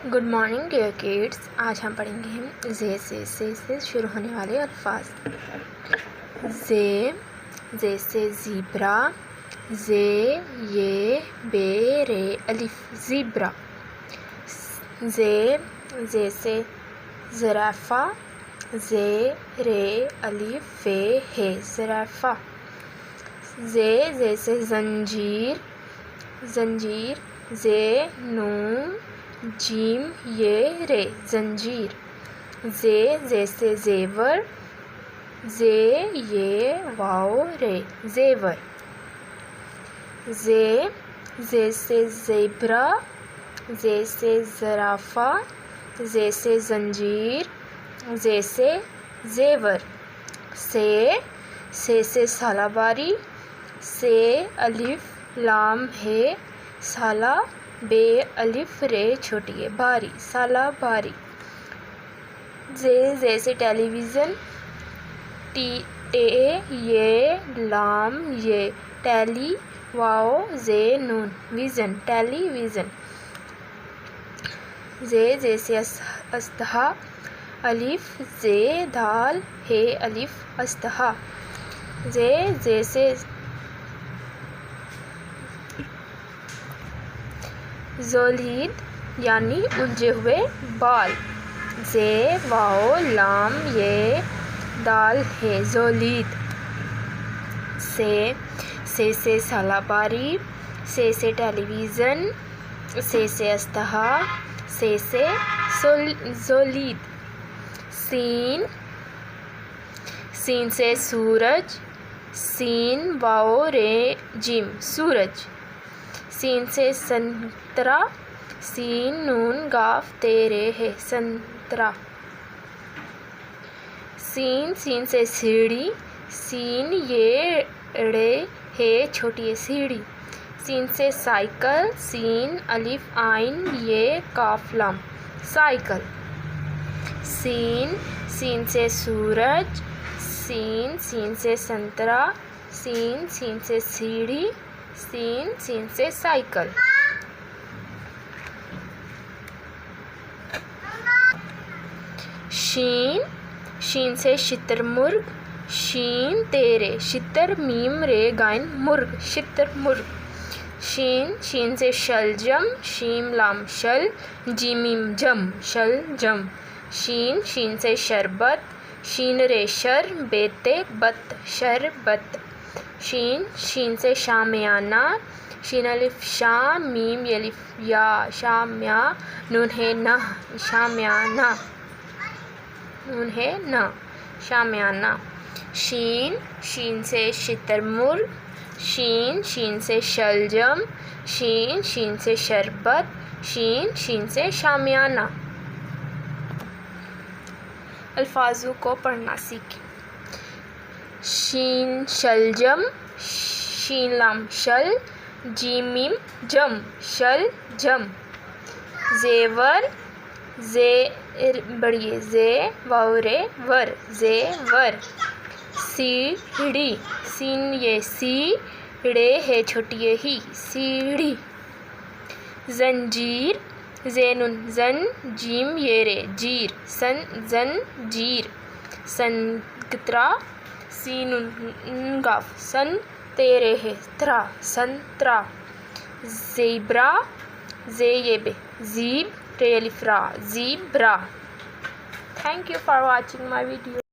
Good morning dear kids. آج ہم پڑھیں گے زے سے شروع ہونے والے الفاظ. زے سے زیبرا، زے یہ بے رے الف زیبرا. زے سے زرافہ، زے رے الف فے ہے زرافہ. زے سے زنجیر، زے نون جیم یہ رے زنجیر. زے سے زیور، زے یہ واو رے زیور. زے سے زیبرا، زے سے زرافہ، زے سے زنجیر، زے سے زیور. سے سالاباری، سے الف لام ہے سالا بے الف رے چھوٹی ہے باری سالہ باری. زے سے ٹیلی ویژن، ٹے یہ لام یہ ٹیلی واو زے نون ویژن ٹیلی ویژن. زے سے اژدہا، الف زے دال ہے الف اژدہا. زے سے زولید یعنی الجھے ہوئے بال، زے واو لام یہ دال ہے زولید. سے سالاباری، سے ٹیلی ویژن، سے اژدہا، سے زولید. سین سے سورج، سین واو رے جیم سورج. سین سے سنترا، سین نون گاف تے رے ہے سنترا. سین سے سیڑھی، سین یہ ڑے ہے چھوٹی ہے سیڑھی. سین سے سائیکل، سین الف عین یہ کاف لام سائیکل. سین سے سورج، سین سے سنترا، سین سے سیڑھی، سین سے سائیکل. شین سے شتر مرغ، شین تے رے شتر میم رے غین مرغ شتر مرغ. شین سے شلجم، شین لام شل جیم میم جم شل جم. شین سے شربت، شین رے شر بے تے بت شربت. شین سے شامیانہ، شین الف شام میم یہ الف یا شامیا نون ہے نہ شامیانہ نون ہے نہ شامیانہ. شین سے شتر مرغ، شین سے شلجم، شین سے شربت، شین سے شامیانہ. الفاظوں کو پڑھنا سیکھیں. شین شلجم، شین لام شل جیم میم جم شل جم. زیور، زے بڑی زے واو رے ور زیور. سیڑھی، سین یہ سی ڑے ہے چھوٹی ہے ہی سیڑھی. زنجیر، زے نون زن جیم یہ رے جیر زنجیر. سنترا، سین نون گاف سن تے رے ہے ترا سنترا. زیبرا، زے یہ بے زیب رے الف را zebra. Thank you for watching my video.